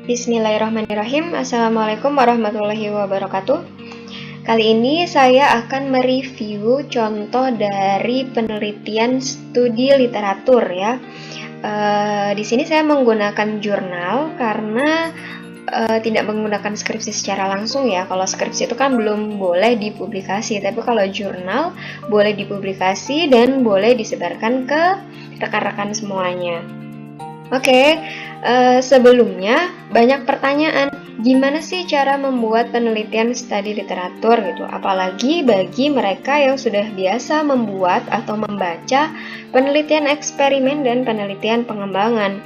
Bismillahirrahmanirrahim. Assalamualaikum warahmatullahi wabarakatuh. Kali ini saya akan mereview contoh dari penelitian studi literatur ya. Di sini saya menggunakan jurnal karena tidak menggunakan skripsi secara langsung ya. Kalau skripsi itu kan belum boleh dipublikasi, tapi kalau jurnal boleh dipublikasi dan boleh disebarkan ke rekan-rekan semuanya. Oke, sebelumnya banyak pertanyaan, gimana sih cara membuat penelitian studi literatur gitu? Apalagi bagi mereka yang sudah biasa membuat atau membaca penelitian eksperimen dan penelitian pengembangan.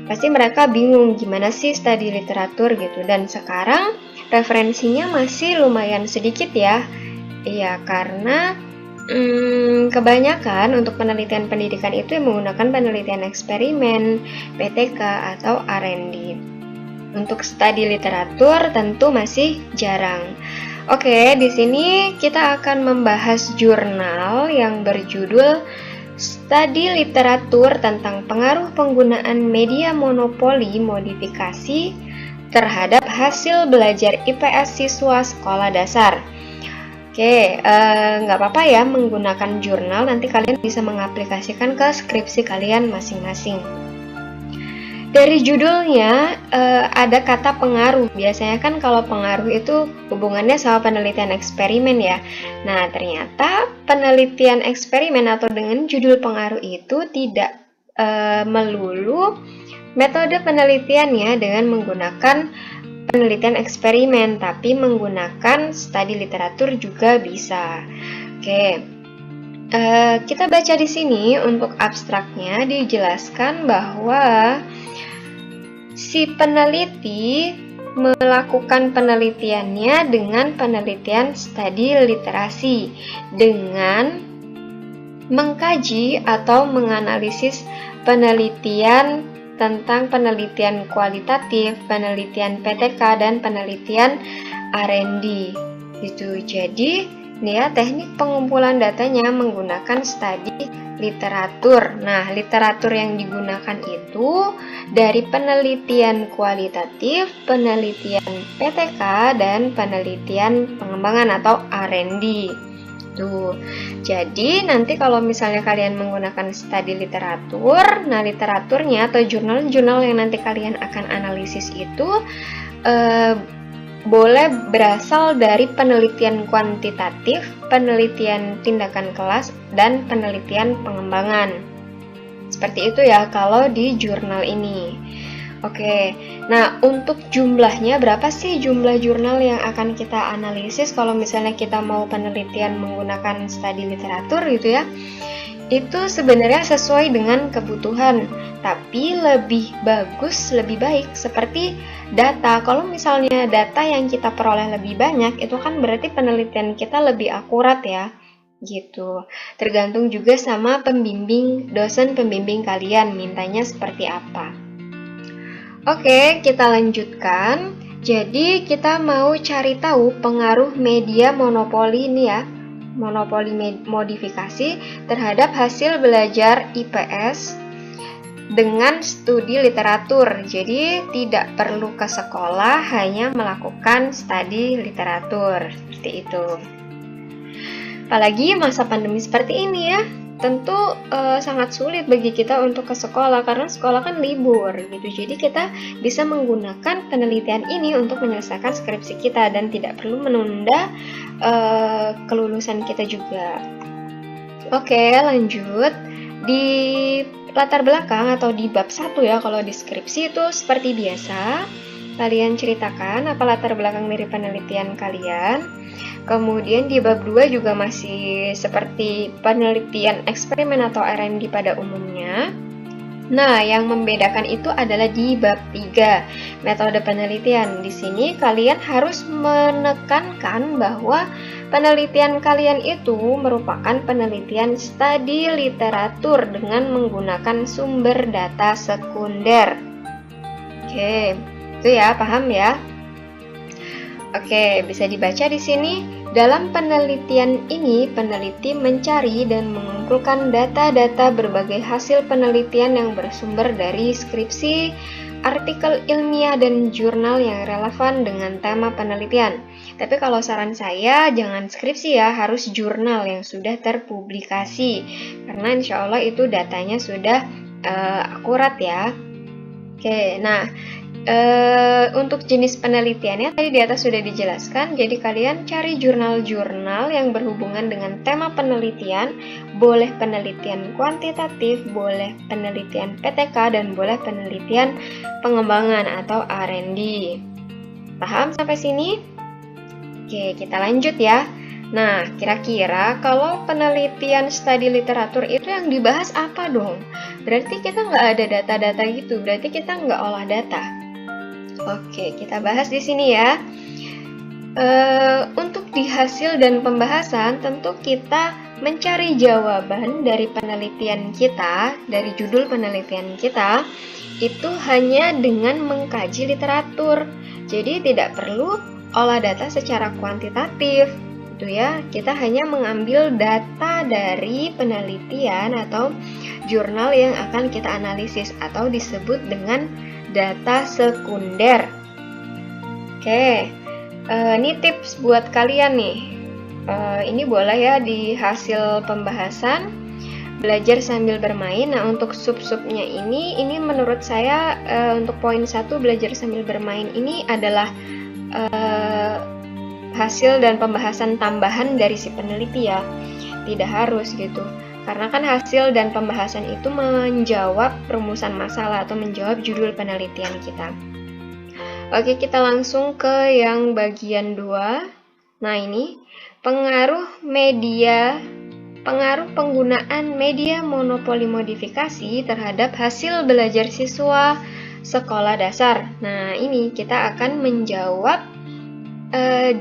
Pasti mereka bingung gimana sih studi literatur gitu. Dan sekarang referensinya masih lumayan sedikit ya. Iya, karena kebanyakan untuk penelitian pendidikan itu menggunakan penelitian eksperimen, PTK, atau R&D. Untuk studi literatur tentu masih jarang. Oke, di sini kita akan membahas jurnal yang berjudul Studi Literatur tentang Pengaruh Penggunaan Media Monopoli Modifikasi terhadap Hasil Belajar IPS Siswa Sekolah Dasar. Oke, nggak apa-apa ya menggunakan jurnal, nanti kalian bisa mengaplikasikan ke skripsi kalian masing-masing. Dari judulnya ada kata pengaruh. Biasanya kan kalau pengaruh itu hubungannya sama penelitian eksperimen ya. Nah, ternyata penelitian eksperimen atau dengan judul pengaruh itu tidak melulu metode penelitiannya dengan menggunakan penelitian eksperimen, tapi menggunakan studi literatur juga bisa. Oke, kita baca di sini untuk abstraknya dijelaskan bahwa si peneliti melakukan penelitiannya dengan penelitian studi literasi dengan mengkaji atau menganalisis penelitian tentang penelitian kualitatif, penelitian PTK, dan penelitian R&D. Gitu. Jadi, ini ya teknik pengumpulan datanya menggunakan studi literatur. Nah, literatur yang digunakan itu dari penelitian kualitatif, penelitian PTK, dan penelitian pengembangan atau R&D. Tuh. Jadi nanti kalau misalnya kalian menggunakan studi literatur, nah literaturnya atau jurnal-jurnal yang nanti kalian akan analisis itu boleh berasal dari penelitian kuantitatif, penelitian tindakan kelas, dan penelitian pengembangan. Seperti itu ya kalau di jurnal ini. Oke, nah untuk jumlahnya berapa sih jumlah jurnal yang akan kita analisis kalau misalnya kita mau penelitian menggunakan studi literatur gitu ya? Itu sebenarnya sesuai dengan kebutuhan, tapi lebih bagus, lebih baik seperti data. Kalau misalnya data yang kita peroleh lebih banyak, itu kan berarti penelitian kita lebih akurat ya. Gitu. Tergantung juga sama pembimbing, dosen pembimbing kalian mintanya seperti apa. Oke, kita lanjutkan. Jadi kita mau cari tahu pengaruh media monopoli ini ya, monopoli modifikasi terhadap hasil belajar IPS dengan studi literatur. Jadi tidak perlu ke sekolah, hanya melakukan studi literatur. Seperti itu. Apalagi masa pandemi seperti ini ya. Tentu sangat sulit bagi kita untuk ke sekolah karena sekolah kan libur gitu. Jadi kita bisa menggunakan penelitian ini untuk menyelesaikan skripsi kita dan tidak perlu menunda kelulusan kita juga. Oke, lanjut. Di latar belakang atau di bab 1 ya, kalau di skripsi itu seperti biasa kalian ceritakan apa latar belakang dari penelitian kalian. Kemudian di bab 2 juga masih seperti penelitian eksperimen atau R&D pada umumnya. Nah, yang membedakan itu adalah di bab 3, metode penelitian. Di sini kalian harus menekankan bahwa penelitian kalian itu merupakan penelitian studi literatur dengan menggunakan sumber data sekunder. Oke, itu ya, paham ya? Oke, bisa dibaca di sini. Dalam penelitian ini, peneliti mencari dan mengumpulkan data-data berbagai hasil penelitian yang bersumber dari skripsi artikel ilmiah dan jurnal yang relevan dengan tema penelitian. Tapi kalau saran saya, jangan skripsi ya, harus jurnal yang sudah terpublikasi. Karena insya Allah itu datanya sudah akurat ya. Oke, nah untuk jenis penelitiannya tadi di atas sudah dijelaskan. Jadi kalian cari jurnal-jurnal yang berhubungan dengan tema penelitian. Boleh penelitian kuantitatif, boleh penelitian PTK, dan boleh penelitian pengembangan atau R&D. Paham sampai sini? Oke, kita lanjut ya. Nah, kira-kira kalau penelitian studi literatur itu yang dibahas apa dong? Berarti kita nggak ada data-data gitu, berarti kita nggak olah data. Oke, kita bahas di sini ya. Untuk di hasil dan pembahasan, tentu kita mencari jawaban dari penelitian kita, dari judul penelitian kita, itu hanya dengan mengkaji literatur. Jadi tidak perlu olah data secara kuantitatif. Ya, kita hanya mengambil data dari penelitian atau jurnal yang akan kita analisis atau disebut dengan data sekunder. Oke, ini tips buat kalian nih. Ini boleh ya di hasil pembahasan belajar sambil bermain. Nah, untuk sub-subnya ini menurut saya untuk poin 1 belajar sambil bermain ini adalah hasil dan pembahasan tambahan dari si peneliti ya, tidak harus gitu, karena kan hasil dan pembahasan itu menjawab perumusan masalah atau menjawab judul penelitian kita. Oke, kita langsung ke yang bagian 2. Nah, ini pengaruh penggunaan media monopoli modifikasi terhadap hasil belajar siswa sekolah dasar. Nah, ini kita akan menjawab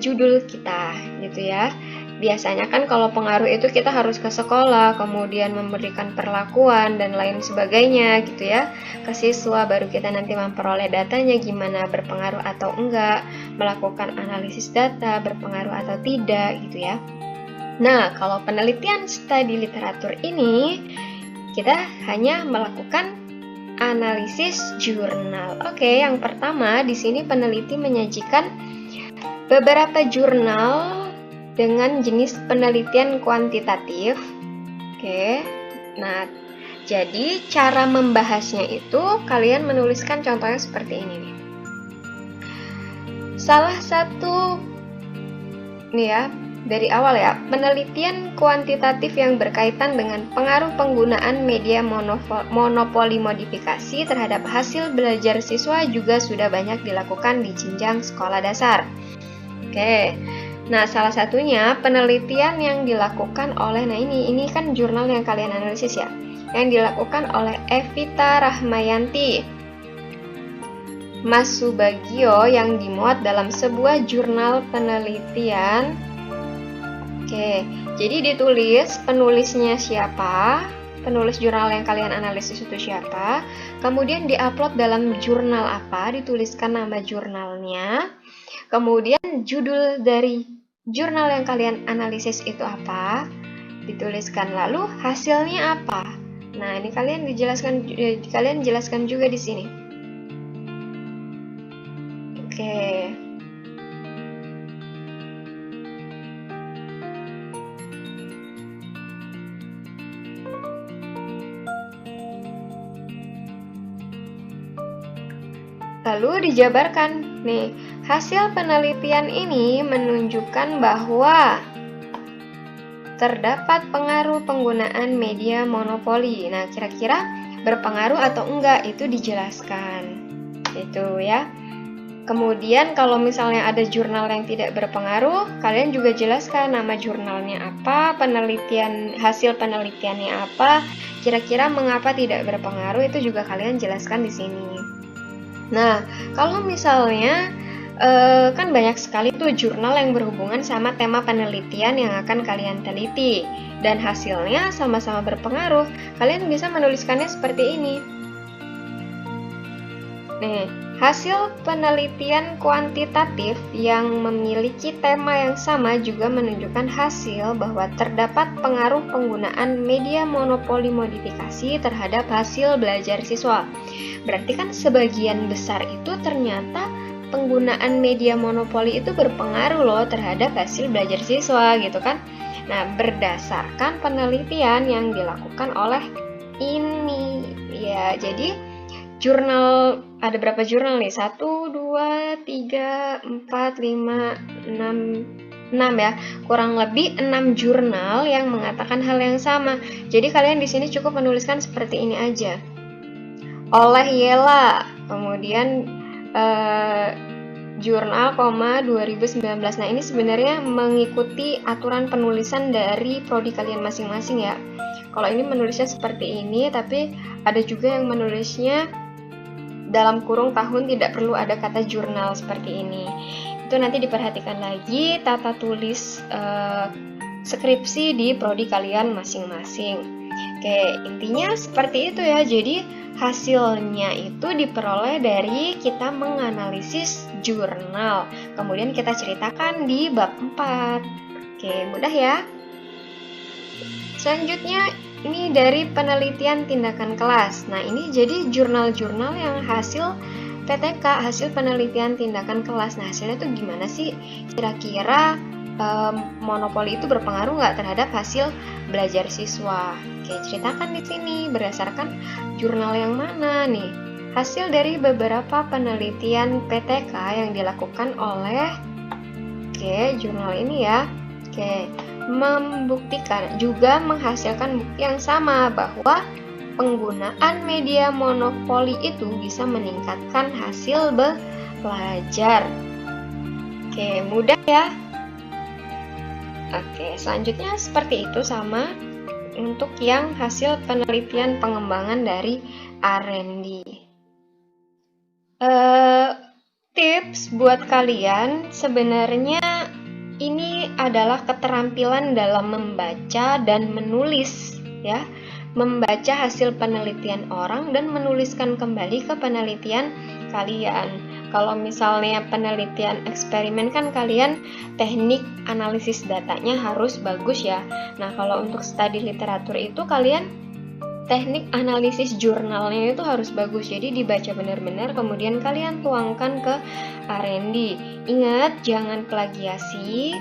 judul kita gitu ya. Biasanya kan kalau pengaruh itu kita harus ke sekolah, kemudian memberikan perlakuan dan lain sebagainya gitu ya ke siswa, baru kita nanti memperoleh datanya gimana, berpengaruh atau enggak, melakukan analisis data berpengaruh atau tidak gitu ya. Nah, kalau penelitian studi literatur ini kita hanya melakukan analisis jurnal. Oke, yang pertama di sini peneliti menyajikan beberapa jurnal dengan jenis penelitian kuantitatif. Oke. Nah, jadi cara membahasnya itu kalian menuliskan contohnya seperti ini nih. Salah satu nih ya, dari awal ya, penelitian kuantitatif yang berkaitan dengan pengaruh penggunaan media monopoli modifikasi terhadap hasil belajar siswa juga sudah banyak dilakukan di jenjang sekolah dasar. Oke, nah salah satunya penelitian yang dilakukan oleh, nah ini kan jurnal yang kalian analisis ya, yang dilakukan oleh Evita Rahmayanti, Mas Subagio, yang dimuat dalam sebuah jurnal penelitian. Oke, jadi ditulis penulisnya siapa, penulis jurnal yang kalian analisis itu siapa, kemudian diupload dalam jurnal apa, dituliskan nama jurnalnya, kemudian judul dari jurnal yang kalian analisis itu apa, dituliskan, lalu hasilnya apa. Nah, ini kalian jelaskan juga di sini. Oke. Lalu dijabarkan, nih, hasil penelitian ini menunjukkan bahwa terdapat pengaruh penggunaan media monopoli. Nah, kira-kira berpengaruh atau enggak itu dijelaskan. Itu ya. Kemudian kalau misalnya ada jurnal yang tidak berpengaruh, kalian juga jelaskan nama jurnalnya apa, hasil penelitiannya apa, kira-kira mengapa tidak berpengaruh, itu juga kalian jelaskan di sini. Nah, kalau misalnya kan banyak sekali tuh jurnal yang berhubungan sama tema penelitian yang akan kalian teliti dan hasilnya sama-sama berpengaruh, kalian bisa menuliskannya seperti ini. Nih, hasil penelitian kuantitatif yang memiliki tema yang sama juga menunjukkan hasil bahwa terdapat pengaruh penggunaan media monopoli modifikasi terhadap hasil belajar siswa. Berarti kan sebagian besar itu ternyata penggunaan media monopoli itu berpengaruh loh terhadap hasil belajar siswa gitu kan. Nah, berdasarkan penelitian yang dilakukan oleh ini ya, jadi jurnal, ada berapa jurnal nih? 1, 2, 3, 4, 5, 6 ya. Kurang lebih 6 jurnal yang mengatakan hal yang sama. Jadi kalian di sini cukup menuliskan seperti ini aja. Oleh Yela, kemudian jurnal, 2019. Nah, ini sebenarnya mengikuti aturan penulisan dari prodi kalian masing-masing ya. Kalau ini menulisnya seperti ini, tapi ada juga yang menulisnya dalam kurung tahun tidak perlu ada kata jurnal seperti ini. Itu nanti diperhatikan lagi tata tulis skripsi di prodi kalian masing-masing. Oke, intinya seperti itu ya. Jadi hasilnya itu diperoleh dari kita menganalisis jurnal. Kemudian kita ceritakan di bab 4. Oke, mudah ya. Selanjutnya ini dari penelitian tindakan kelas. Nah, ini jadi jurnal-jurnal yang hasil PTK, hasil penelitian tindakan kelas. Nah, hasilnya tuh gimana sih? Kira-kira monopoli itu berpengaruh nggak terhadap hasil belajar siswa? Oke, ceritakan di sini berdasarkan jurnal yang mana nih? Hasil dari beberapa penelitian PTK yang dilakukan oleh jurnal ini ya. Membuktikan juga menghasilkan bukti yang sama bahwa penggunaan media monopoli itu bisa meningkatkan hasil belajar. Oke, mudah ya. Oke, selanjutnya seperti itu sama untuk yang hasil penelitian pengembangan dari R&D. Tips buat kalian, sebenarnya ini adalah keterampilan dalam membaca dan menulis ya. Membaca hasil penelitian orang dan menuliskan kembali ke penelitian kalian. Kalau misalnya penelitian eksperimen kan kalian teknik analisis datanya harus bagus ya. Nah, kalau untuk studi literatur itu kalian teknik analisis jurnalnya itu harus bagus. Jadi dibaca benar-benar kemudian kalian tuangkan ke R&D. Ingat, jangan plagiasi.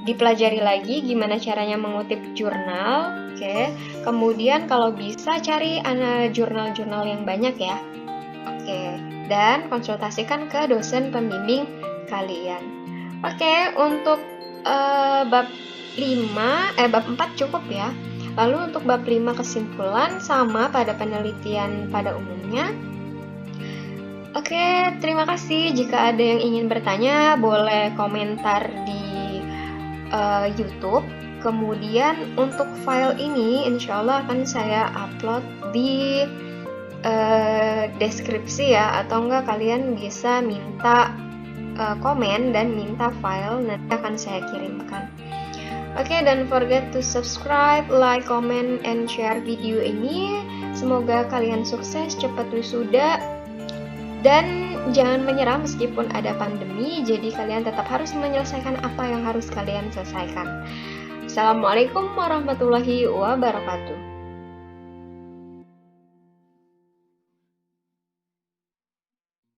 Dipelajari lagi gimana caranya mengutip jurnal. Oke. Kemudian kalau bisa cari jurnal-jurnal yang banyak ya. Oke. Dan konsultasikan ke dosen pembimbing kalian. Oke, untuk bab 4 cukup ya. Lalu untuk bab 5 kesimpulan sama pada penelitian pada umumnya. Oke, terima kasih. Jika ada yang ingin bertanya, boleh komentar di YouTube. Kemudian untuk file ini insya Allah akan saya upload di deskripsi ya. Atau enggak kalian bisa minta komen dan minta file, nanti akan saya kirimkan. Oke, don't forget to subscribe, like, comment, and share video ini. Semoga kalian sukses, cepat wisuda, dan jangan menyerah meskipun ada pandemi. Jadi kalian tetap harus menyelesaikan apa yang harus kalian selesaikan. Assalamualaikum warahmatullahi wabarakatuh.